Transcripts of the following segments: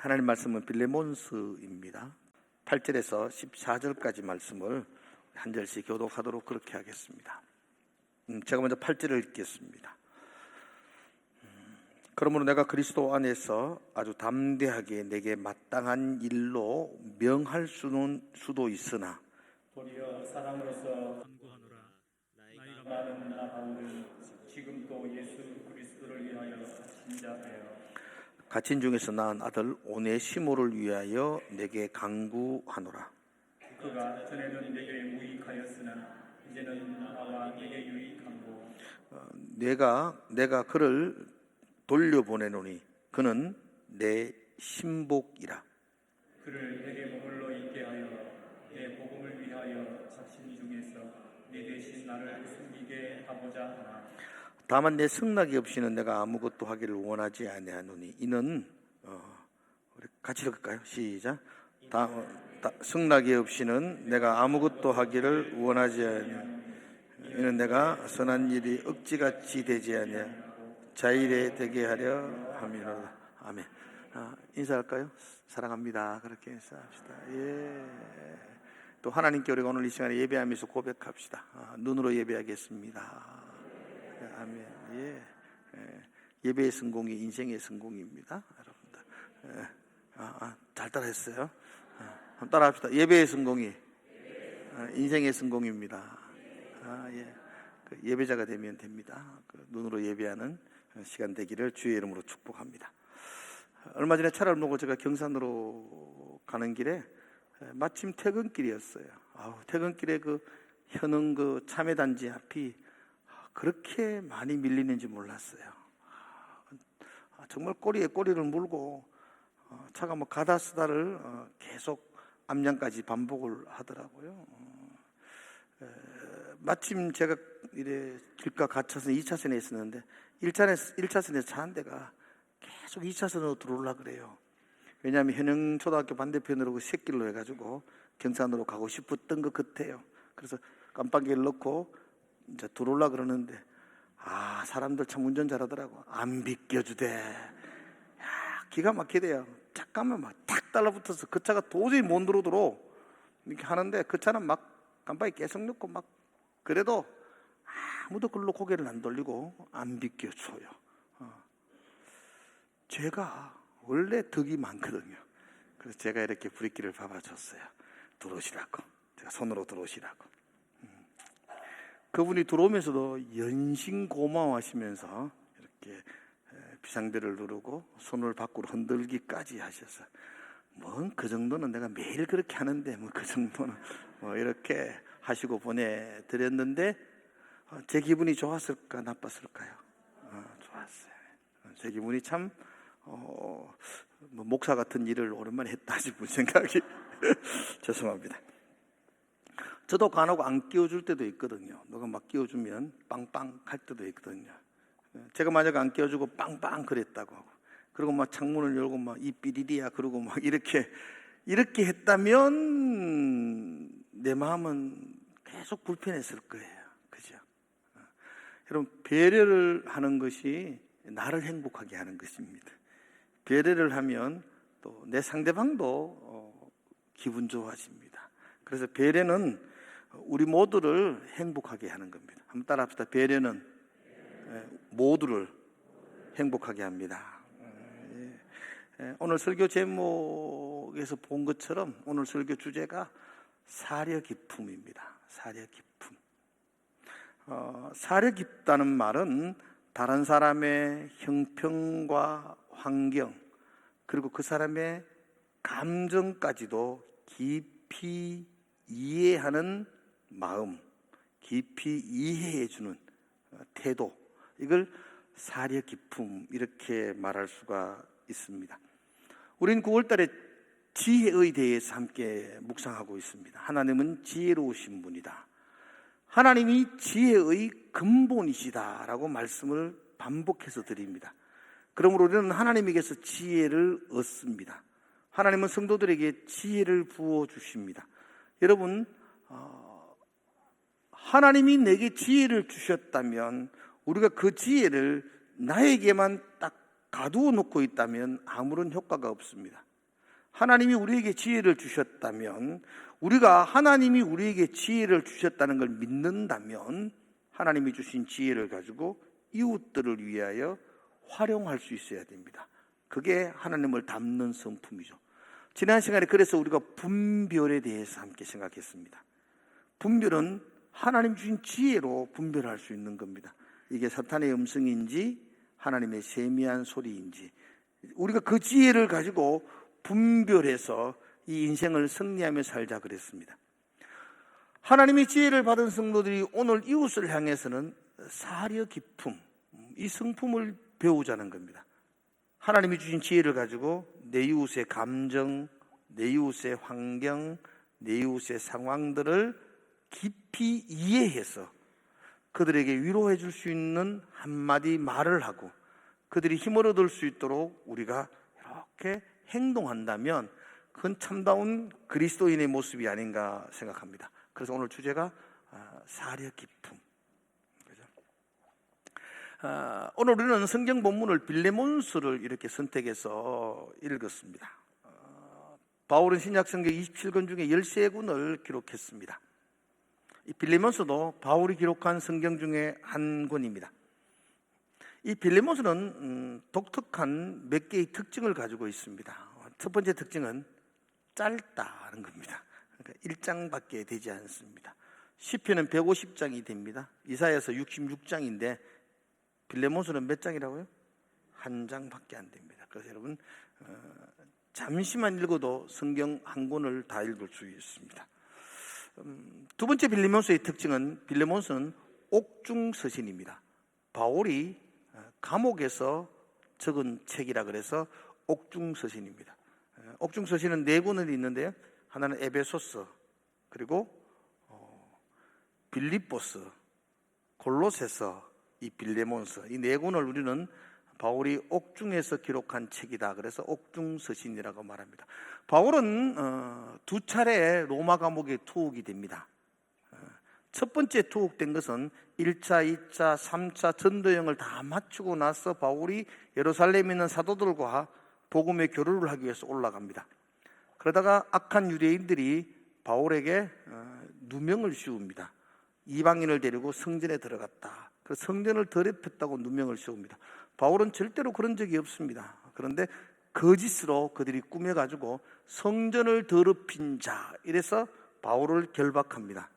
하나님 말씀은 빌레몬스입니다. 8절에서 14절까지 말씀을 한 절씩 교독하도록 그렇게 하겠습니다. 제가 먼저 8절을 읽겠습니다. 그러므로 내가 그리스도 안에서 아주 담대하게 내게 마땅한 일로 명할 수도 있으나 도리어 사람으로서 간구하노라. 나이가 많은 나 바울은 지금도 예수 그리스도를 위하여 갇힌 자되어 갇힌 중에서 낳은 아들 오네시모를 위하여 내게 간구하노라. 그가 전에는 내게 무익하였으나 이제는 나와 내게 유익하고 내가 그를 돌려보내노니 그는 내 신복이라. 그를 내게 머물러 있게 하여 내 복음을 위하여 갇힌 중에서 내 대신 나를 숨기게 하고자 하나. 다만 내 승낙이 없이는 내가 아무것도 하기를 원하지 아니하노니 이는 우리 같이 읽을까요? 시작. 승낙이 없이는 내가 아무것도 하기를 원하지 아니하노니 이는 내가 선한 일이 억지같이 되지 아니하 자일에 되게 하려 함이로다. 아멘. 인사할까요? 사랑합니다. 그렇게 인사합시다. 예. 또 하나님께 우리가 오늘 이 시간에 예배하면서 고백합시다. 눈으로 예배하겠습니다. 아멘. 예. 예배의 성공이 인생의 성공입니다, 여러분들. 잘 따라했어요. 한번 따라합시다. 예배의 성공이 인생의 성공입니다. 예. 예배자가 되면 됩니다. 눈으로 예배하는 시간 되기를 주의 이름으로 축복합니다. 얼마 전에 차를 몰고 제가 경산으로 가는 길에 마침 퇴근길이었어요. 퇴근길에 그 현흥 그 참외단지 앞이 그렇게 많이 밀리는지 몰랐어요. 정말 꼬리에 꼬리를 물고 차가 뭐 가다 쓰다를 계속 암양까지 반복을 하더라고요. 마침 제가 이래 길가 갇혀서 2차선에 있었는데 1차선에서 차 한 대가 계속 2차선으로 들어오려고 그래요. 왜냐하면 현흥초등학교 반대편으로 그 샛길로 해가지고 경산으로 가고 싶었던 것 같아요. 그래서 깜빡이를 넣고 이제 들어오려고 그러는데 사람들 참 운전 잘하더라고. 안 비껴주대. 기가 막히대요. 잠깐만 막 탁 달라붙어서 그 차가 도저히 못 들어오도록 이렇게 하는데 그 차는 막 깜빡이 계속 넣고 막 그래도 아무도 글로 고개를 안 돌리고 안 비껴줘요. 제가 원래 덕이 많거든요. 그래서 제가 이렇게 브레이크를 밟아줬어요. 들어오시라고. 제가 손으로 들어오시라고. 그분이 들어오면서도 연신 고마워하시면서 이렇게 비상벨을 누르고 손을 밖으로 흔들기까지 하셔서 뭐 그 정도는 내가 매일 그렇게 하는데 뭐 그 정도는 뭐 이렇게 하시고 보내드렸는데 제 기분이 좋았을까 나빴을까요? 좋았어요. 제 기분이 참 뭐 목사 같은 일을 오랜만에 했다 싶은 생각이 죄송합니다. 저도 간혹 안 끼워줄 때도 있거든요. 누가 막 끼워주면 빵빵 할 때도 있거든요. 제가 만약 안 끼워주고 빵빵 그랬다고 하고 그리고 막 창문을 열고 막 이 삐리리야 그러고 막 이렇게 했다면 내 마음은 계속 불편했을 거예요. 그죠? 여러분, 배려를 하는 것이 나를 행복하게 하는 것입니다. 배려를 하면 또 내 상대방도 기분 좋아집니다. 그래서 배려는 우리 모두를 행복하게 하는 겁니다. 한번 따라합시다. 배려는 모두를 행복하게 합니다. 오늘 설교 제목에서 본 것처럼 오늘 설교 주제가 사려 깊음입니다. 사려 깊음. 사려 깊다는 말은 다른 사람의 형편과 환경 그리고 그 사람의 감정까지도 깊이 이해하는 마음, 깊이 이해해주는 태도, 이걸 사려 깊음 이렇게 말할 수가 있습니다. 우리는 9월달에 지혜의 대해서 함께 묵상하고 있습니다. 하나님은 지혜로우신 분이다. 하나님이 지혜의 근본이시다라고 말씀을 반복해서 드립니다. 그러므로 우리는 하나님에게서 지혜를 얻습니다. 하나님은 성도들에게 지혜를 부어주십니다. 여러분, 하나님이 내게 지혜를 주셨다면 우리가 그 지혜를 나에게만 딱 가두어 놓고 있다면 아무런 효과가 없습니다. 하나님이 우리에게 지혜를 주셨다면, 우리가 하나님이 우리에게 지혜를 주셨다는 걸 믿는다면 하나님이 주신 지혜를 가지고 이웃들을 위하여 활용할 수 있어야 됩니다. 그게 하나님을 닮는 성품이죠. 지난 시간에 그래서 우리가 분별에 대해서 함께 생각했습니다. 분별은 하나님 주신 지혜로 분별할 수 있는 겁니다. 이게 사탄의 음성인지 하나님의 세미한 소리인지 우리가 그 지혜를 가지고 분별해서 이 인생을 승리하며 살자 그랬습니다. 하나님의 지혜를 받은 성도들이 오늘 이웃을 향해서는 사려 깊음, 이 성품을 배우자는 겁니다. 하나님이 주신 지혜를 가지고 내 이웃의 감정, 내 이웃의 환경, 내 이웃의 상황들을 깊이 이해해서 그들에게 위로해 줄 수 있는 한마디 말을 하고 그들이 힘을 얻을 수 있도록 우리가 이렇게 행동한다면 그건 참다운 그리스도인의 모습이 아닌가 생각합니다. 그래서 오늘 주제가 사려 깊음. 오늘 우리는 성경 본문을 빌레몬서를 이렇게 선택해서 읽었습니다. 바울은 신약 성경 27권 중에 13권을 기록했습니다. 이 빌레몬서도 바울이 기록한 성경 중에 한 권입니다. 이 빌레몬서는 독특한 몇 개의 특징을 가지고 있습니다. 첫 번째 특징은 짧다는 겁니다. 그러니까 1장밖에 되지 않습니다. 시편은 150장이 됩니다. 이사야서 66장인데 빌레몬서는 몇 장이라고요? 한 장밖에 안 됩니다. 그래서 여러분 잠시만 읽어도 성경 한 권을 다 읽을 수 있습니다. 두 번째 빌레몬서의 특징은 빌레몬서는 옥중서신입니다. 바울이 감옥에서 적은 책이라 그래서 옥중서신입니다. 옥중서신은 4권이 있는데요. 하나는 에베소서, 그리고 빌립보서, 골로새서, 이 빌레몬서, 이 4권을 우리는 바울이 옥중에서 기록한 책이다 그래서 옥중서신이라고 말합니다. 바울은 2차례 로마 감옥에 투옥이 됩니다. 첫 번째 투옥된 것은 1차, 2차, 3차 전도여행을 다 마치고 나서 바울이 예루살렘에 있는 사도들과 복음의 교류를 하기 위해서 올라갑니다. 그러다가 악한 유대인들이 바울에게 누명을 씌웁니다. 이방인을 데리고 성전에 들어갔다. 그래서 성전을 더럽혔다고 누명을 씌웁니다. 바울은 절대로 그런 적이 없습니다. 그런데 거짓으로 그들이 꾸며가지고 성전을 더럽힌 자, 이래서 바울을 결박합니다.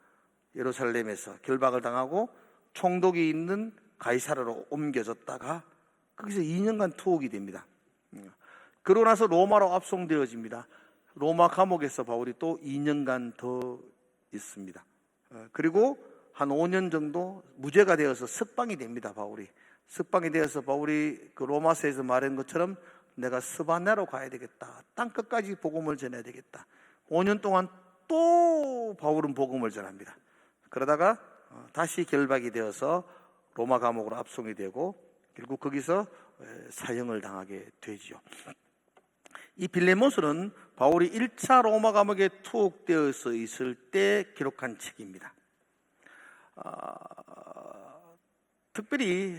예루살렘에서 결박을 당하고 총독이 있는 가이사라로 옮겨졌다가 거기서 2년간 투옥이 됩니다. 그러고 나서 로마로 압송되어집니다. 로마 감옥에서 바울이 또 2년간 더 있습니다. 그리고 한 5년 정도 무죄가 되어서 석방이 됩니다. 바울이 석방이 되어서 바울이 그 로마서에서 말한 것처럼 내가 스바냐로 가야 되겠다, 땅 끝까지 복음을 전해야 되겠다. 5년 동안 또 바울은 복음을 전합니다. 그러다가 다시 결박이 되어서 로마 감옥으로 압송이 되고 결국 거기서 사형을 당하게 되지요. 이 빌레몬서는 바울이 1차 로마 감옥에 투옥되어서 있을 때 기록한 책입니다. 특별히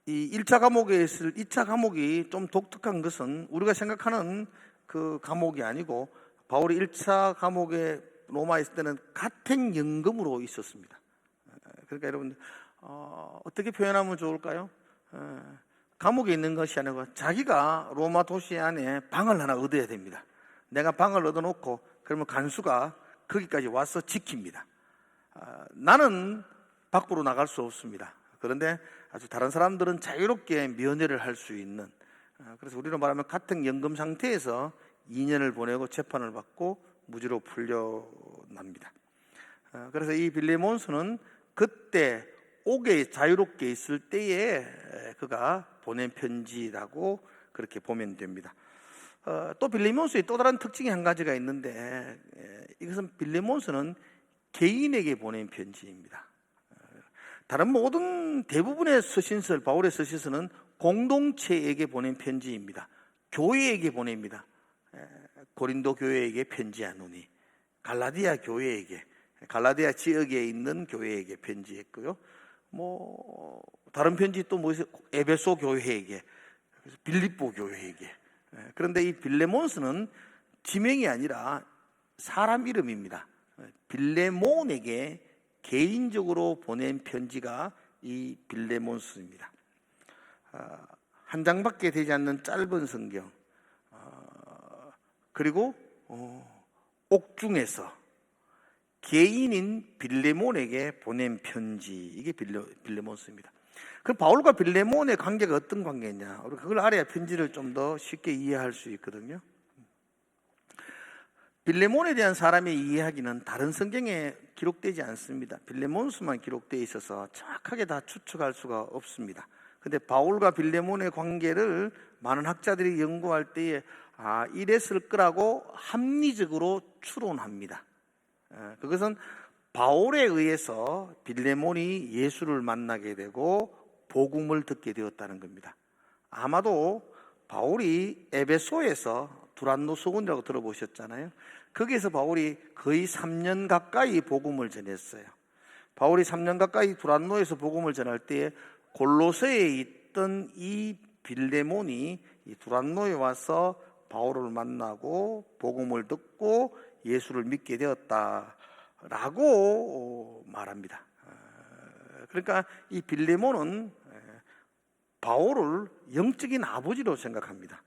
이 1차 감옥에 있을 2차 감옥이 좀 독특한 것은 우리가 생각하는 그 감옥이 아니고 바울이 1차 감옥에 로마에 있을 때는 가택연금으로 있었습니다. 그러니까 여러분 어떻게 표현하면 좋을까요? 감옥에 있는 것이 아니고 자기가 로마 도시 안에 방을 하나 얻어야 됩니다. 내가 방을 얻어놓고 그러면 간수가 거기까지 와서 지킵니다. 나는 밖으로 나갈 수 없습니다. 그런데 아주 다른 사람들은 자유롭게 면회를 할 수 있는, 그래서 우리로 말하면 가택연금 상태에서 2년을 보내고 재판을 받고 무죄로 풀려납니다. 그래서 이 빌레몬서는 그때 옥에 자유롭게 있을 때에 그가 보낸 편지라고 그렇게 보면 됩니다. 또 빌레몬서의 또 다른 특징이 한 가지가 있는데 이것은 빌레몬서는 개인에게 보낸 편지입니다. 다른 모든 대부분의 서신서, 바울의 서신서는 공동체에게 보낸 편지입니다. 교회에게 보냅니다. 고린도 교회에게 편지하노니, 갈라디아 교회에게, 갈라디아 지역에 있는 교회에게 편지했고요. 다른 편지 또 뭐 있어요? 에베소 교회에게, 빌립보 교회에게, 그런데 이 빌레몬스는 지명이 아니라 사람 이름입니다. 빌레몬에게 개인적으로 보낸 편지가 이 빌레몬스입니다. 한 장밖에 되지 않는 짧은 성경, 그리고 옥중에서 개인인 빌레몬에게 보낸 편지, 이게 빌레몬스입니다. 그럼 바울과 빌레몬의 관계가 어떤 관계냐? 우리 그걸 알아야 편지를 좀 더 쉽게 이해할 수 있거든요. 빌레몬에 대한 사람의 이해하기는 다른 성경에 기록되지 않습니다. 빌레몬스만 기록되어 있어서 정확하게 다 추측할 수가 없습니다. 근데 바울과 빌레몬의 관계를 많은 학자들이 연구할 때에 이랬을 거라고 합리적으로 추론합니다. 그것은 바울에 의해서 빌레몬이 예수를 만나게 되고 복음을 듣게 되었다는 겁니다. 아마도 바울이 에베소에서 두란노 소군이라고 들어보셨잖아요. 거기에서 바울이 거의 3년 가까이 복음을 전했어요. 바울이 3년 가까이 두란노에서 복음을 전할 때에 골로새에 있던 이 빌레몬이 이 두란노에 와서 바울을 만나고 복음을 듣고 예수를 믿게 되었다라고 말합니다. 그러니까 이 빌레몬은 바울을 영적인 아버지로 생각합니다.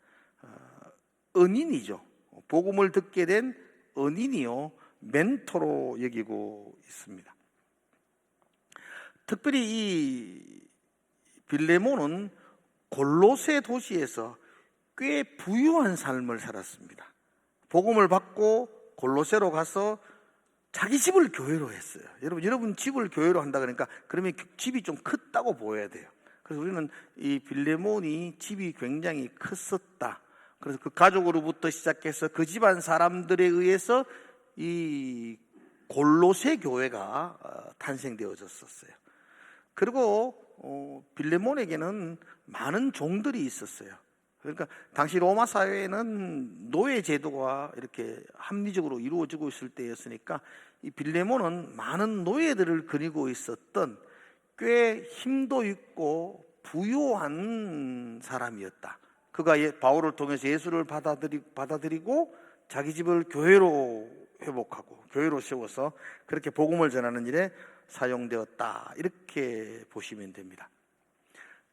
은인이죠. 복음을 듣게 된 은인이요, 멘토로 여기고 있습니다. 특별히 이 빌레몬은 골로새 도시에서 꽤 부유한 삶을 살았습니다. 복음을 받고 골로새로 가서 자기 집을 교회로 했어요. 여러분 집을 교회로 한다 그러니까 그러면 집이 좀 컸다고 보여야 돼요. 그래서 우리는 이 빌레몬이 집이 굉장히 컸었다. 그래서 그 가족으로부터 시작해서 그 집안 사람들에 의해서 이 골로새 교회가 탄생되어졌었어요. 그리고 빌레몬에게는 많은 종들이 있었어요. 그러니까 당시 로마 사회에는 노예 제도가 이렇게 합리적으로 이루어지고 있을 때였으니까 이 빌레몬은 많은 노예들을 거느리고 있었던 꽤 힘도 있고 부유한 사람이었다. 그가 바울을 통해서 예수를 받아들이고 자기 집을 교회로 회복하고 교회로 세워서 그렇게 복음을 전하는 일에 사용되었다, 이렇게 보시면 됩니다.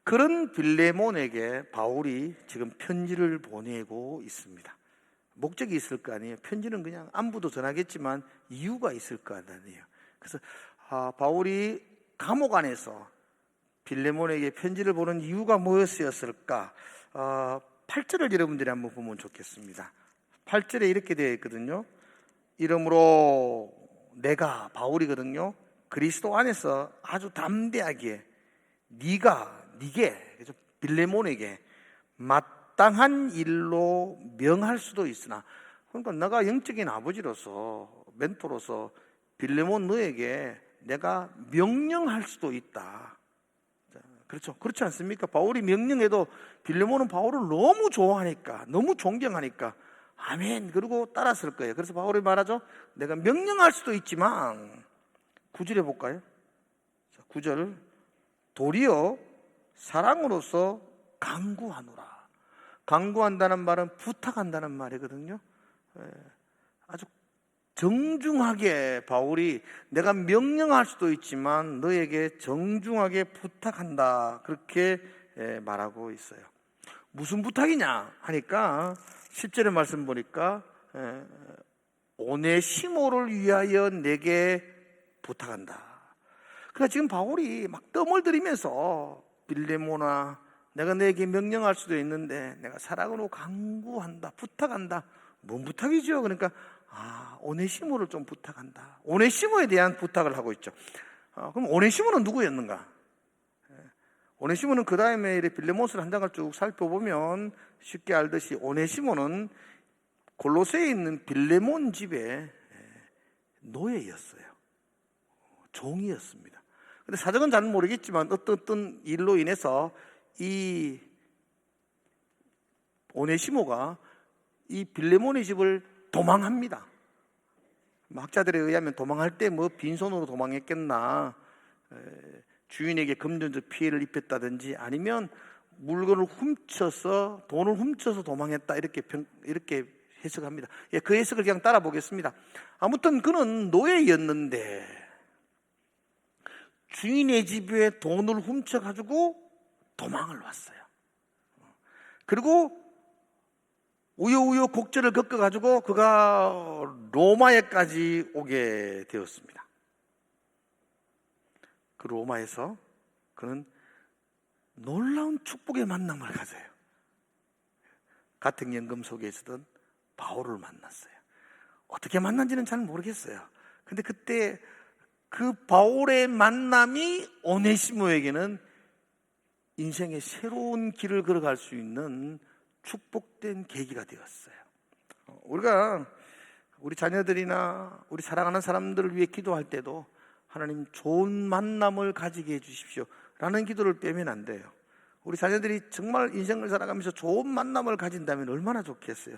그런 빌레몬에게 바울이 지금 편지를 보내고 있습니다. 목적이 있을 거 아니에요. 편지는 그냥 안부도 전하겠지만 이유가 있을 거 아니에요. 그래서 바울이 감옥 안에서 빌레몬에게 편지를 보낸 이유가 무엇이었을까? 8절을 여러분들이 한번 보면 좋겠습니다. 8절에 이렇게 되어 있거든요. 이러므로 내가, 바울이거든요, 그리스도 안에서 아주 담대하게 네게, 빌레몬에게 마땅한 일로 명할 수도 있으나, 그러니까 내가 영적인 아버지로서, 멘토로서 빌레몬 너에게 내가 명령할 수도 있다. 그렇죠? 그렇지 않습니까? 바울이 명령해도 빌레몬은 바울을 너무 좋아하니까, 너무 존경하니까 아멘 그러고 따랐을 거예요. 그래서 바울이 말하죠. 내가 명령할 수도 있지만, 9절에 볼까요? 9절, 도리어 사랑으로서 간구하노라. 간구한다는 말은 부탁한다는 말이거든요. 아주 정중하게 바울이 내가 명령할 수도 있지만 너에게 정중하게 부탁한다, 그렇게 말하고 있어요. 무슨 부탁이냐 하니까 10절의 말씀 보니까 오네시모를 위하여 내게 부탁한다. 그러니까 지금 바울이 막 뜸을 들이면서 빌레몬아, 내가 너에게 명령할 수도 있는데 내가 사랑으로 간구한다, 부탁한다. 뭔 부탁이죠? 그러니까 오네시모를 좀 부탁한다. 오네시모에 대한 부탁을 하고 있죠. 그럼 오네시모는 누구였는가? 오네시모는 그 다음에 빌레몬스를 한 장을 쭉 살펴보면 쉽게 알듯이 오네시모는 골로새에 있는 빌레몬 집의 노예였어요. 종이었습니다. 근데 사정은 잘 모르겠지만 어떤 일로 인해서 이 오네시모가 이 빌레몬의 집을 도망합니다. 학자들에 의하면 도망할 때 빈손으로 도망했겠나, 주인에게 금전적 피해를 입혔다든지 아니면 물건을 훔쳐서 돈을 훔쳐서 도망했다 이렇게 해석합니다. 예, 그 해석을 그냥 따라 보겠습니다. 아무튼 그는 노예였는데 주인의 집에 돈을 훔쳐가지고 도망을 왔어요. 그리고 우여곡절을 겪어가지고 그가 로마에까지 오게 되었습니다. 그 로마에서 그는 놀라운 축복의 만남을 가져요. 같은 연금 속에 있었던 바울을 만났어요. 어떻게 만난지는 잘 모르겠어요. 근데 그때 그 바울의 만남이 오네시모에게는 인생의 새로운 길을 걸어갈 수 있는 축복된 계기가 되었어요. 우리가 우리 자녀들이나 우리 사랑하는 사람들을 위해 기도할 때도 하나님 좋은 만남을 가지게 해주십시오 라는 기도를 빼면 안 돼요. 우리 자녀들이 정말 인생을 살아가면서 좋은 만남을 가진다면 얼마나 좋겠어요.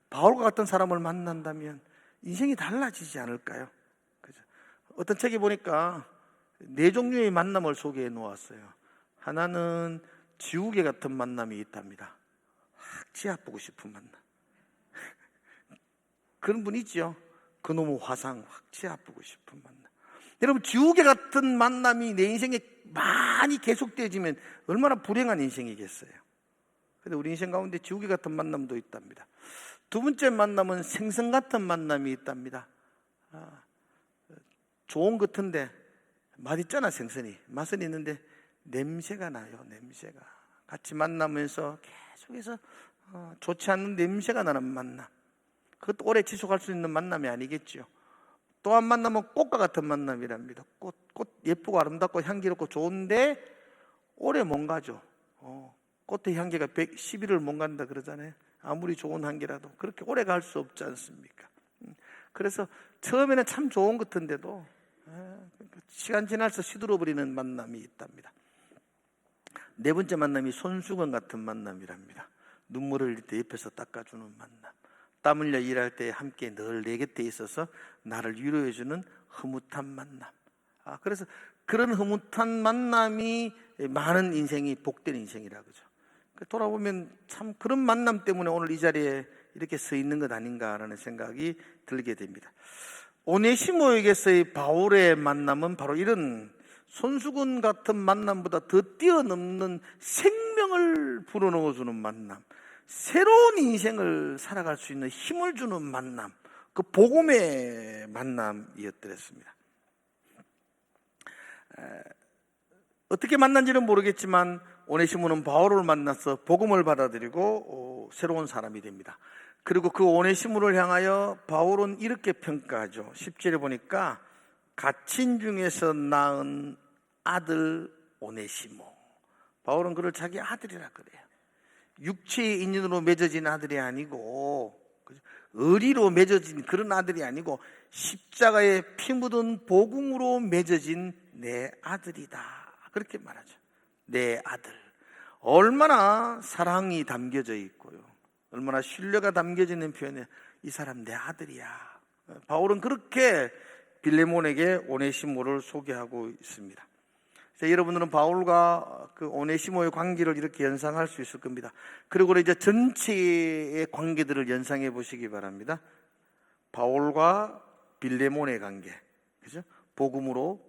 바울과 같은 사람을 만난다면 인생이 달라지지 않을까요? 그죠? 어떤 책에 보니까 4종류의 만남을 소개해 놓았어요. 하나는 지우개 같은 만남이 있답니다. 치 아프고 싶은 만남. 그런 분 있죠. 그놈의 화상 확 치 아프고 싶은 만남. 여러분, 지우개 같은 만남이 내 인생에 많이 계속되어지면 얼마나 불행한 인생이겠어요. 근데 우리 인생 가운데 지우개 같은 만남도 있답니다. 두 번째 만남은 생선 같은 만남이 있답니다. 좋은 것 같은데 맛있잖아. 생선이 맛은 있는데 냄새가 나요. 냄새가 같이 만나면서 계속해서 좋지 않은 냄새가 나는 만남. 그것도 오래 지속할 수 있는 만남이 아니겠죠. 또 한 만남은 꽃과 같은 만남이랍니다. 꽃 예쁘고 아름답고 향기롭고 좋은데 오래 못 가죠. 꽃의 향기가 111을 못 간다 그러잖아요. 아무리 좋은 향기라도 그렇게 오래 갈 수 없지 않습니까? 그래서 처음에는 참 좋은 것 같은데도 시간 지나서 시들어버리는 만남이 있답니다. 네 번째 만남이 손수건 같은 만남이랍니다. 눈물을 흘릴 때 옆에서 닦아주는 만남, 땀 흘려 일할 때 함께 늘 내 곁에 있어서 나를 위로해주는 흐뭇한 만남. 그래서 그런 흐뭇한 만남이 많은 인생이 복된 인생이라 그죠. 돌아보면 참 그런 만남 때문에 오늘 이 자리에 이렇게 서 있는 것 아닌가라는 생각이 들게 됩니다. 오네시모에게서의 바울의 만남은 바로 이런 손수건 같은 만남보다 더 뛰어넘는 생명을 불어넣어주는 만남, 새로운 인생을 살아갈 수 있는 힘을 주는 만남, 그 복음의 만남이었더랬습니다. 어떻게 만난지는 모르겠지만 오네시모는 바울을 만나서 복음을 받아들이고 새로운 사람이 됩니다. 그리고 그 오네시모를 향하여 바울은 이렇게 평가하죠. 10절에 보니까 갇힌 중에서 낳은 아들 오네시모. 바울은 그를 자기 아들이라 그래요. 육체의 인연으로 맺어진 아들이 아니고 의리로 맺어진 그런 아들이 아니고 십자가에 피 묻은 복음으로 맺어진 내 아들이다. 그렇게 말하죠. 내 아들. 얼마나 사랑이 담겨져 있고요. 얼마나 신뢰가 담겨져 있는 표현에 이 사람 내 아들이야. 바울은 그렇게 빌레몬에게 오네시모를 소개하고 있습니다. 자, 여러분들은 바울과 그 오네시모의 관계를 이렇게 연상할 수 있을 겁니다. 그리고 이제 전체의 관계들을 연상해 보시기 바랍니다. 바울과 빌레몬의 관계, 그죠? 복음으로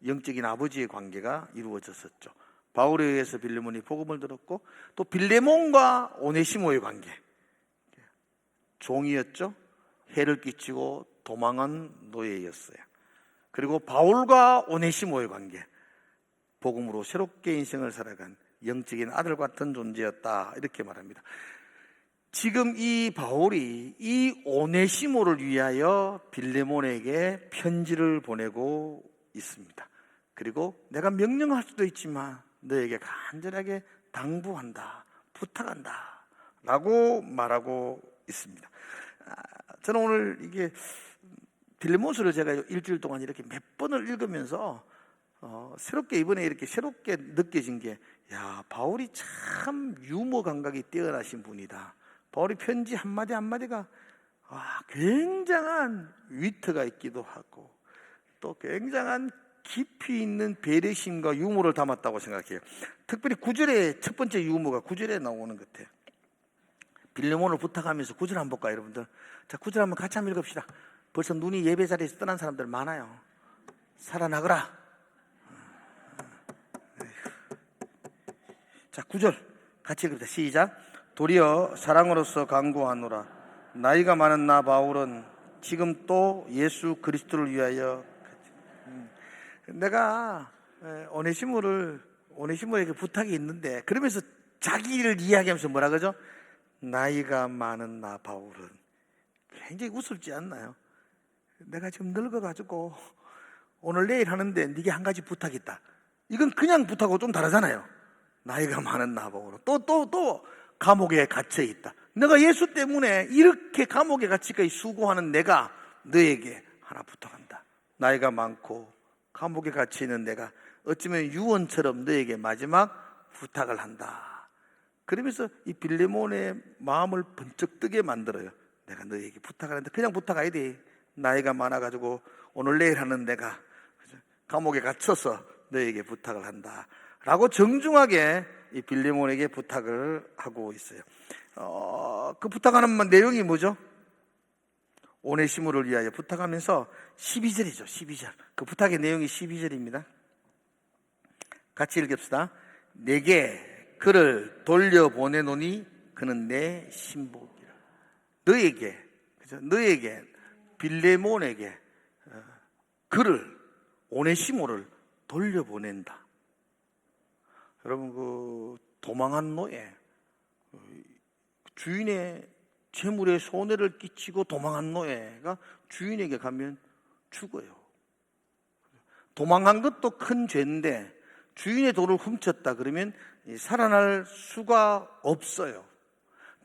영적인 아버지의 관계가 이루어졌었죠. 바울에 의해서 빌레몬이 복음을 들었고, 또 빌레몬과 오네시모의 관계, 종이었죠. 해를 끼치고 도망한 노예였어요. 그리고 바울과 오네시모의 관계, 복음으로 새롭게 인생을 살아간 영적인 아들 같은 존재였다. 이렇게 말합니다. 지금 이 바울이 이 오네시모를 위하여 빌레몬에게 편지를 보내고 있습니다. 그리고 내가 명령할 수도 있지만 너에게 간절하게 당부한다, 부탁한다 라고 말하고 있습니다. 저는 오늘 이게 빌레몬서를 제가 일주일 동안 이렇게 몇 번을 읽으면서 새롭게 이번에 이렇게 새롭게 느껴진 게, 야, 바울이 참 유머 감각이 뛰어나신 분이다. 바울이 편지 한마디 한마디가 굉장한 위트가 있기도 하고 또 굉장한 깊이 있는 배려심과 유머를 담았다고 생각해요. 특별히 9절의 첫 번째 유머가 9절에 나오는 것 같아요. 빌레몬을 부탁하면서 9절 한번 볼까요, 여러분들? 자, 9절 한번 같이 한번 읽읍시다. 벌써 눈이 예배 자리에서 떠난 사람들 많아요. 살아나거라. 자, 9절 같이 읽읍시다. 시작. 도리어 사랑으로서 간구하노라. 나이가 많은 나 바울은 지금 또 예수 그리스도를 위하여 내가 오네시모에게 부탁이 있는데, 그러면서 자기를 이야기하면서 뭐라 그러죠? 나이가 많은 나 바울은. 굉장히 우습지 않나요? 내가 지금 늙어가지고 오늘 내일 하는데 네게 한 가지 부탁이 있다. 이건 그냥 부탁하고 좀 다르잖아요. 나이가 많은 나 바울은 또 감옥에 갇혀 있다. 내가 예수 때문에 이렇게 감옥에 갇히기까지 수고하는 내가 너에게 하나 부탁한다. 나이가 많고 감옥에 갇혀 있는 내가 어쩌면 유언처럼 너에게 마지막 부탁을 한다. 그러면서 이 빌레몬의 마음을 번쩍 뜨게 만들어요. 내가 너에게 부탁하는데 그냥 부탁 아니지. 나이가 많아가지고 오늘 내일 하는 내가 감옥에 갇혀서 너에게 부탁을 한다 라고 정중하게 이 빌레몬에게 부탁을 하고 있어요. 그 부탁하는 내용이 뭐죠? 오네시모를 위하여 부탁하면서 12절이죠. 12절. 그 부탁의 내용이 12절입니다. 같이 읽읍시다. 내게 그를 돌려보내노니 그는 내 신복이라. 너에게, 그죠? 너에게, 빌레몬에게 그를, 오네시모를 돌려보낸다. 여러분, 그 도망한 노예, 주인의 재물에 손해를 끼치고 도망한 노예가 주인에게 가면 죽어요. 도망한 것도 큰 죄인데 주인의 돈을 훔쳤다 그러면 살아날 수가 없어요.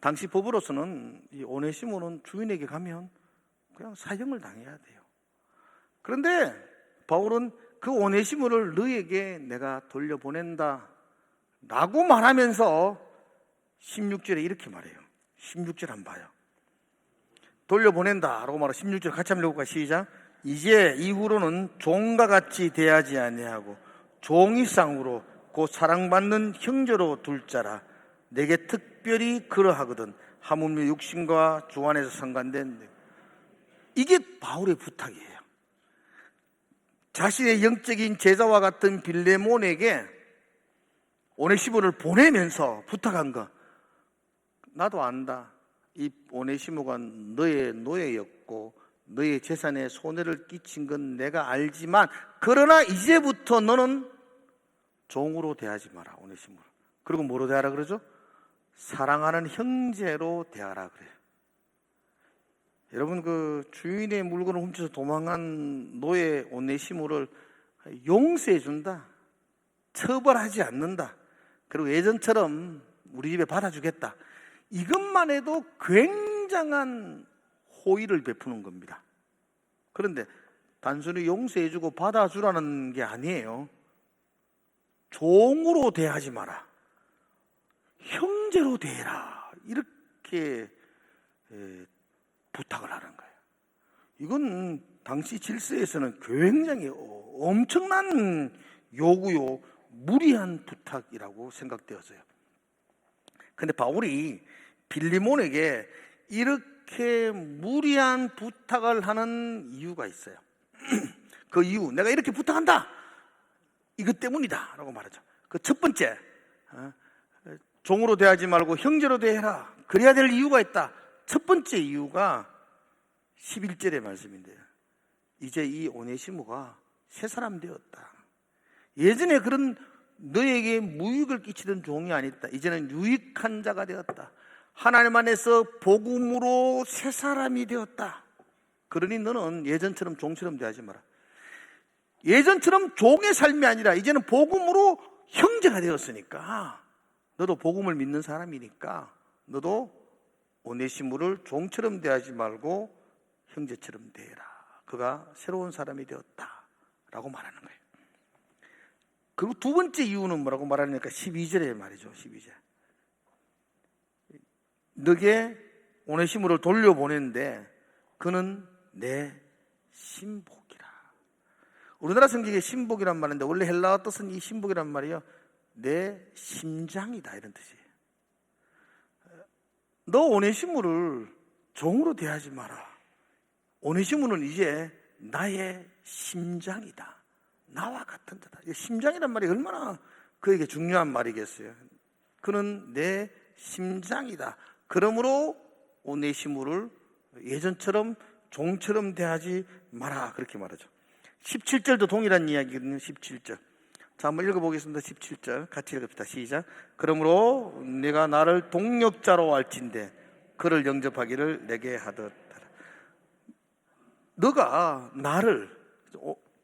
당시 법으로서는 이 오네시모는 주인에게 가면 그냥 사형을 당해야 돼요. 그런데 바울은 그 오네시모를 너에게 내가 돌려보낸다 라고 말하면서 16절에 이렇게 말해요. 16절 한번 봐요. 돌려보낸다 라고 말하고 16절 같이 한번 읽어볼까요? 시작. 이제 이후로는 종과 같이 대하지 아니하고 종이상으로 곧 사랑받는 형제로 둘 자라. 내게 특별히 그러하거든. 하물며 육신과 주 안에서 상관된. 이게 바울의 부탁이에요. 자신의 영적인 제자와 같은 빌레몬에게 오네시모를 보내면서 부탁한 거. 나도 안다. 이 오네시모가 너의 노예였고 너의 재산에 손해를 끼친 건 내가 알지만, 그러나 이제부터 너는 종으로 대하지 마라, 오네시모를. 그리고 뭐로 대하라 그러죠? 사랑하는 형제로 대하라 그래요. 여러분, 그 주인의 물건을 훔쳐서 도망한 노예 오네시모를 용서해 준다, 처벌하지 않는다, 그리고 예전처럼 우리 집에 받아주겠다, 이것만 해도 굉장한 호의를 베푸는 겁니다. 그런데 단순히 용서해주고 받아주라는 게 아니에요. 종으로 대하지 마라, 형제로 대해라, 이렇게 부탁을 하는 거예요. 이건 당시 질서에서는 굉장히 엄청난 요구요, 무리한 부탁이라고 생각되었어요. 그런데 바울이 빌레몬에게 이렇게 무리한 부탁을 하는 이유가 있어요. 그 이유, 내가 이렇게 부탁한다, 이것 때문이다 라고 말하죠. 그 첫 번째, 종으로 대하지 말고 형제로 대해라, 그래야 될 이유가 있다. 첫 번째 이유가 11절의 말씀인데요. 이제 이 오네시모가 새 사람 되었다. 예전에 그런 너에게 무익을 끼치던 종이 아니다. 이제는 유익한 자가 되었다. 하나님 안에서 복음으로 새 사람이 되었다. 그러니 너는 예전처럼 종처럼 대하지 마라. 예전처럼 종의 삶이 아니라 이제는 복음으로 형제가 되었으니까, 너도 복음을 믿는 사람이니까 너도 오네시모를 종처럼 대하지 말고 형제처럼 대해라. 그가 새로운 사람이 되었다 라고 말하는 거예요. 그리고 두 번째 이유는 뭐라고 말하니까 12절에 말이죠. 12절. 너게 오네시모를 돌려보냈는데 그는 내 신복이라. 우리나라 성경에 신복이란 말인데 원래 헬라어 뜻은 이 신복이란 말이요, 내 심장이다 이런 뜻이에요. 너 오네시모를 종으로 대하지 마라. 오네시모는 이제 나의 심장이다. 나와 같은 자다. 심장이란 말이 얼마나 그에게 중요한 말이겠어요. 그는 내 심장이다. 그러므로 오네시모를 예전처럼 종처럼 대하지 마라. 그렇게 말하죠. 17절도 동일한 이야기거든요. 17절. 자, 한번 읽어보겠습니다. 17절 같이 읽읍시다. 시작. 그러므로 내가 나를 동력자로 알진대 그를 영접하기를 내게 하듯 하라. 너가 나를,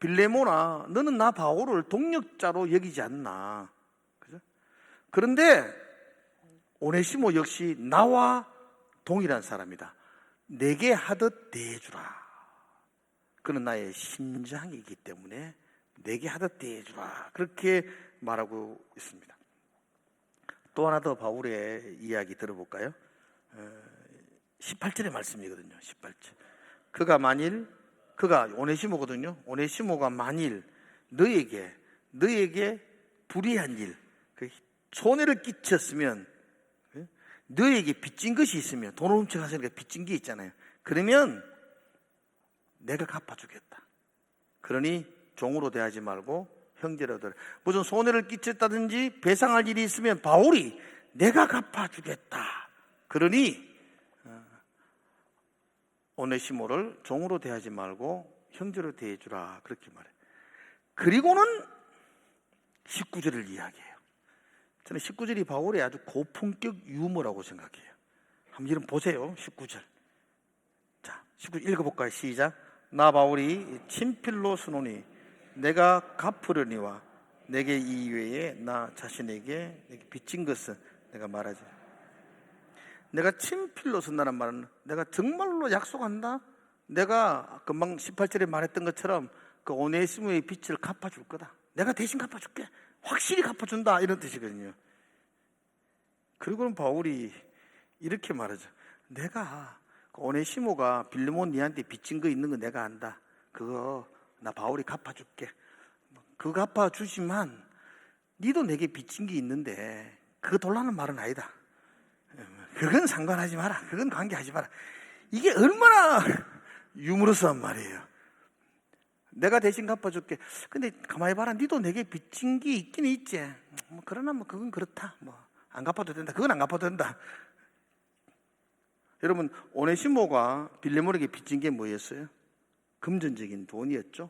빌레모나, 너는 나 바울을 동력자로 여기지 않나. 그죠? 그런데 오네시모 역시 나와 동일한 사람이다. 내게 하듯 대해주라. 그는 나의 심장이기 때문에 내게 하듯 대해주라. 그렇게 말하고 있습니다. 또 하나 더 바울의 이야기 들어볼까요? 18절의 말씀이거든요. 18절. 그가 오네시모거든요. 오네시모가 만일 너에게 불의한 일, 손해를 끼쳤으면, 너에게 빚진 것이 있으면, 돈을 훔쳐가서니까 빚진 게 있잖아요. 그러면 내가 갚아주겠다. 그러니 종으로 대하지 말고 형제로 대하라. 무슨 손해를 끼쳤다든지 배상할 일이 있으면 바울이 내가 갚아주겠다. 그러니 오네시모를 종으로 대하지 말고 형제로 대해주라. 그렇게 말해요. 그리고는 19절을 이야기해요. 저는 19절이 바울의 아주 고품격 유머라고 생각해요. 한번 이름 보세요. 19절. 자, 19절 읽어볼까요? 시작. 나 바울이 친필로 쓰노니 내가 갚으려니와 내게 이외에 나 자신에게 빚진 것은 내가 말하지. 내가 친필로 쓴다는 말은 내가 정말로 약속한다. 내가 금방 18절에 말했던 것처럼 그 오네시모의 빚을 갚아줄 거다. 내가 대신 갚아줄게. 확실히 갚아준다. 이런 뜻이거든요. 그리고는 바울이 이렇게 말하죠. 내가 오네시모가 빌레몬 니한테 빚진 거 있는 거 내가 안다. 그거 나 바울이 갚아줄게. 그거 갚아주지만 니도 내게 빚진 게 있는데 그거 돌라는 말은 아니다. 그건 상관하지 마라. 그건 관계하지 마라. 이게 얼마나 유머러스한 말이에요. 내가 대신 갚아줄게. 근데 가만히 봐라. 니도 내게 빚진 게 있긴 있지. 그러나 그건 그렇다. 안 갚아도 된다. 그건 안 갚아도 된다. 여러분, 오네시모가 빌레몬에게 빚진 게 뭐였어요? 금전적인 돈이었죠.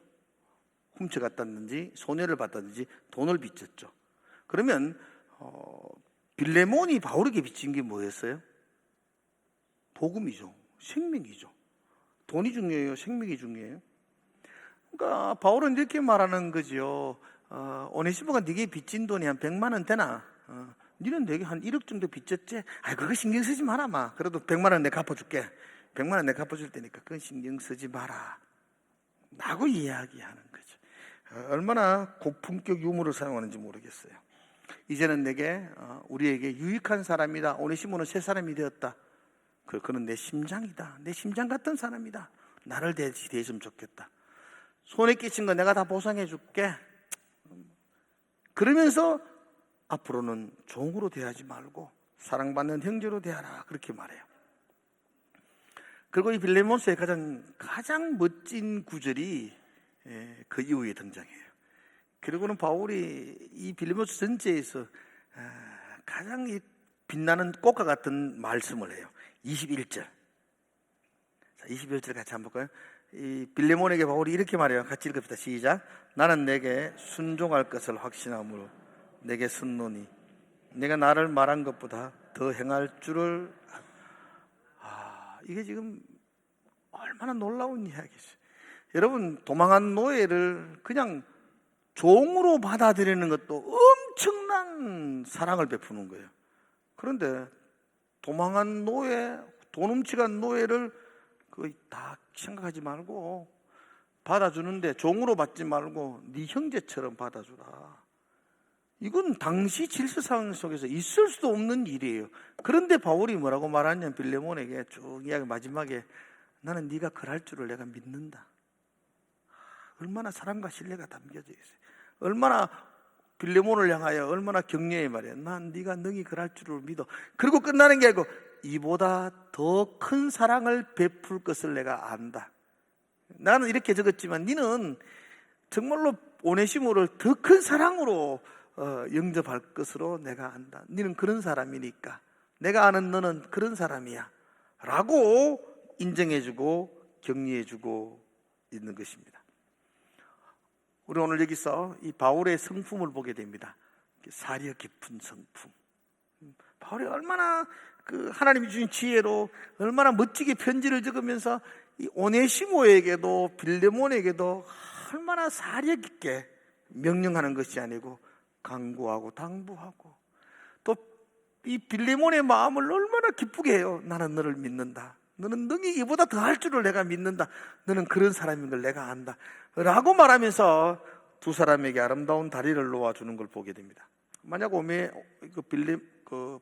훔쳐갔다든지 손해를 봤다든지 돈을 빚졌죠. 그러면 빌레몬이 바울에게 빚진 게 뭐였어요? 복음이죠. 생명이죠. 돈이 중요해요? 생명이 중요해요? 그러니까 바울은 이렇게 말하는 거죠. 오네시모가 네게 빚진 돈이 한 100만 원 되나? 니는 내게 한 1억 정도 빚졌지? 그거 신경 쓰지 마라, 마. 그래도 100만 원 내가 갚아줄게. 100만 원 내가 갚아줄 테니까 그건 신경 쓰지 마라. 라고 이야기하는 거죠. 얼마나 고품격 유머를 사용하는지 모르겠어요. 이제는 내게, 우리에게 유익한 사람이다. 오네시모는 새 사람이 되었다. 그는 내 심장이다. 내 심장 같은 사람이다. 나를 대했으면 좋겠다. 손에 끼친 거 내가 다 보상해 줄게. 그러면서 앞으로는 종으로 대하지 말고 사랑받는 형제로 대하라. 그렇게 말해요. 그리고 이 빌레몬서의 가장 멋진 구절이 그 이후에 등장해요. 그리고는 바울이 이 빌레몬서 전체에서 가장 빛나는 꽃과 같은 말씀을 해요. 21절. 자, 21절 같이 한번 볼까요? 이 빌레몬에게 바울이 이렇게 말해요. 같이 읽읍시다. 시작. 나는 내게 순종할 것을 확신함으로 내게 쓴노니 내가 나를 말한 것보다 더 행할 줄을. 이게 지금 얼마나 놀라운 이야기죠. 여러분, 도망한 노예를 그냥 종으로 받아들이는 것도 엄청난 사랑을 베푸는 거예요. 그런데 도망한 노예, 돈 훔쳐간 노예를 거의 다 생각하지 말고 받아주는데 종으로 받지 말고 네 형제처럼 받아주라. 이건 당시 질서상 속에서 있을 수도 없는 일이에요. 그런데 바울이 뭐라고 말하냐면 빌레몬에게 쭉 이야기 마지막에 나는 네가 그럴 줄을 내가 믿는다. 얼마나 사랑과 신뢰가 담겨져 있어요. 얼마나 빌레몬을 향하여 얼마나 격려해 말이야. 난 네가 능히 그럴 줄을 믿어. 그리고 끝나는 게 아니고 이보다 더 큰 사랑을 베풀 것을 내가 안다. 나는 이렇게 적었지만 너는 정말로 오네시모를 더 큰 사랑으로 영접할 것으로 내가 안다. 너는 그런 사람이니까, 내가 아는 너는 그런 사람이야 라고 인정해주고 격려해주고 있는 것입니다. 우리 오늘 여기서 이 바울의 성품을 보게 됩니다. 사려 깊은 성품. 바울이 얼마나 그 하나님이 주신 지혜로 얼마나 멋지게 편지를 적으면서 이 오네시모에게도 빌레몬에게도 얼마나 사려 깊게 명령하는 것이 아니고 강구하고 당부하고, 또 이 빌레몬의 마음을 얼마나 기쁘게 해요. 나는 너를 믿는다. 너는 능히 이보다 더 할 줄을 내가 믿는다. 너는 그런 사람인 걸 내가 안다 라고 말하면서 두 사람에게 아름다운 다리를 놓아주는 걸 보게 됩니다. 만약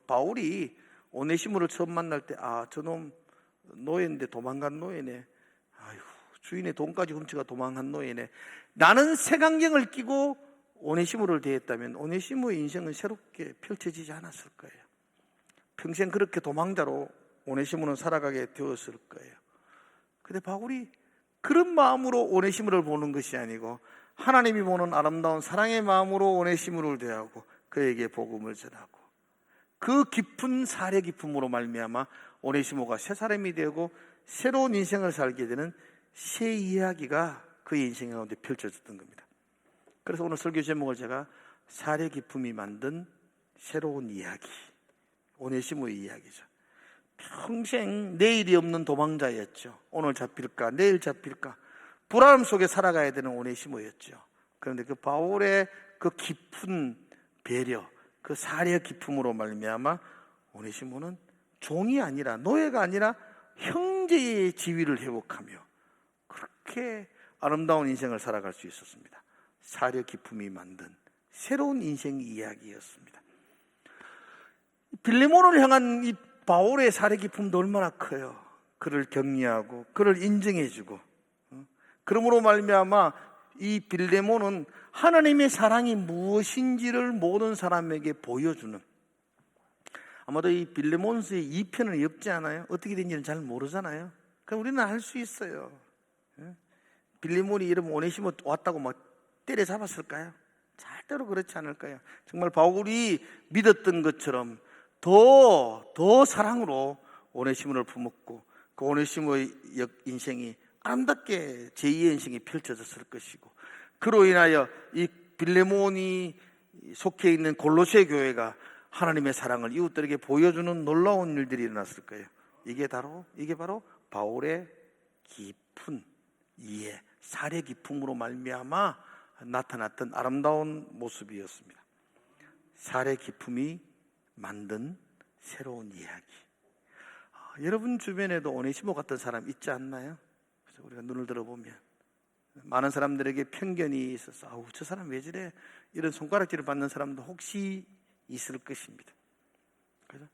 바울이 오네시모를 처음 만날 때 저놈 노예인데 도망간 노예네, 아이고 주인의 돈까지 훔쳐가 도망간 노예네, 나는 색안경을 끼고 오네시모를 대했다면 오네시모의 인생은 새롭게 펼쳐지지 않았을 거예요. 평생 그렇게 도망자로 오네시모는 살아가게 되었을 거예요. 근데 바울이 그런 마음으로 오네시모를 보는 것이 아니고 하나님이 보는 아름다운 사랑의 마음으로 오네시모를 대하고 그에게 복음을 전하고, 그 깊은 사려 깊음으로 말미암아 오네시모가 새 사람이 되고 새로운 인생을 살게 되는 새 이야기가 그의 인생 가운데 펼쳐졌던 겁니다. 그래서 오늘 설교 제목을 제가 사려 깊음이 만든 새로운 이야기, 오네시모의 이야기죠. 평생 내일이 없는 도망자였죠. 오늘 잡힐까 내일 잡힐까 불안함 속에 살아가야 되는 오네시모였죠. 그런데 그 바울의 그 깊은 배려, 그 사려 깊음으로 말미암아 오네시모는 종이 아니라, 노예가 아니라 형제의 지위를 회복하며 그렇게 아름다운 인생을 살아갈 수 있었습니다. 사려 깊음이 만든 새로운 인생 이야기였습니다. 빌레몬을 향한 이 바울의 사려 깊음도 얼마나 커요. 그를 격려하고 그를 인정해주고, 그러므로 말미암아 이 빌레몬은 하나님의 사랑이 무엇인지를 모든 사람에게 보여주는, 아마도 이 빌레몬서의 2편은 없지 않아요? 어떻게 된지는 잘 모르잖아요. 그럼 우리는 알 수 있어요. 빌레몬이 이러면 오네시모 왔다고 막 때려잡았을까요? 절대로 그렇지 않을까요? 정말 바울이 믿었던 것처럼 더 사랑으로 오네시모를 품었고, 그 오네시모의 인생이 아름답게 제2의 인생이 펼쳐졌을 것이고, 그로 인하여 이 빌레몬이 속해 있는 골로새 교회가 하나님의 사랑을 이웃들에게 보여주는 놀라운 일들이 일어났을 거예요. 이게 바로 바울의 깊은 이해, 사려 깊음으로 말미암아 나타났던 아름다운 모습이었습니다. 사려 깊음이 만든 새로운 이야기. 여러분 주변에도 오네시모 같은 사람 있지 않나요? 그래서 우리가 눈을 들어보면 많은 사람들에게 편견이 있어서 저 사람 왜 저래? 이런 손가락질을 받는 사람도 혹시 있을 것입니다. 그래서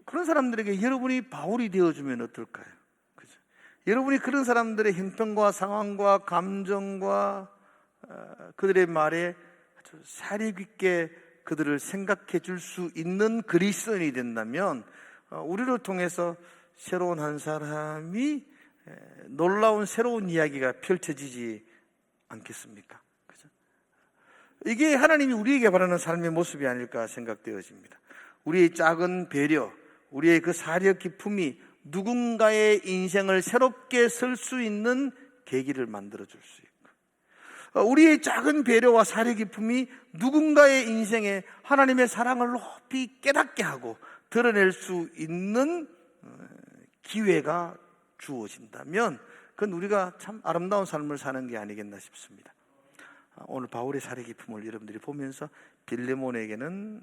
그런 사람들에게 여러분이 바울이 되어주면 어떨까요? 그죠? 여러분이 그런 사람들의 형편과 상황과 감정과 그들의 말에 아주 사려 깊게 그들을 생각해 줄 수 있는 그리스도인이 된다면 우리를 통해서 새로운 한 사람이 놀라운 새로운 이야기가 펼쳐지지 않겠습니까? 그죠? 이게 하나님이 우리에게 바라는 삶의 모습이 아닐까 생각되어집니다. 우리의 작은 배려, 우리의 그 사려 깊음이 누군가의 인생을 새롭게 설 수 있는 계기를 만들어 줄 수 있고, 우리의 작은 배려와 사려 깊음이 누군가의 인생에 하나님의 사랑을 높이 깨닫게 하고 드러낼 수 있는 기회가 주어진다면 그건 우리가 참 아름다운 삶을 사는 게 아니겠나 싶습니다. 오늘 바울의 사려 깊음을 여러분들이 보면서 빌레몬에게는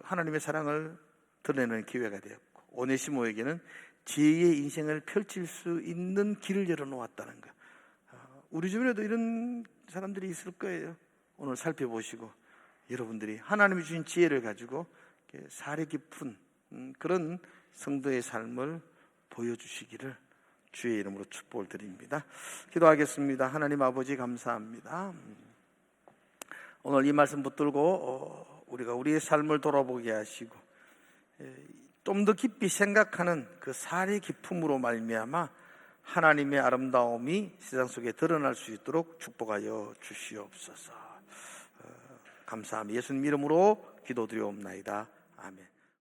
하나님의 사랑을 드러내는 기회가 되었고, 오네시모에게는 제2의 인생을 펼칠 수 있는 길을 열어놓았다는 것. 우리 주변에도 이런 사람들이 있을 거예요. 오늘 살펴보시고 여러분들이 하나님이 주신 지혜를 가지고 사려 깊은 그런 성도의 삶을 보여주시기를 주의 이름으로 축복을 드립니다. 기도하겠습니다. 하나님 아버지 감사합니다. 오늘 이 말씀 붙들고 우리가 우리의 삶을 돌아보게 하시고 좀 더 깊이 생각하는 그 살의 기품으로 말미암아 하나님의 아름다움이 세상 속에 드러날 수 있도록 축복하여 주시옵소서. 감사합니다. 예수님 이름으로 기도드리옵나이다. 아멘.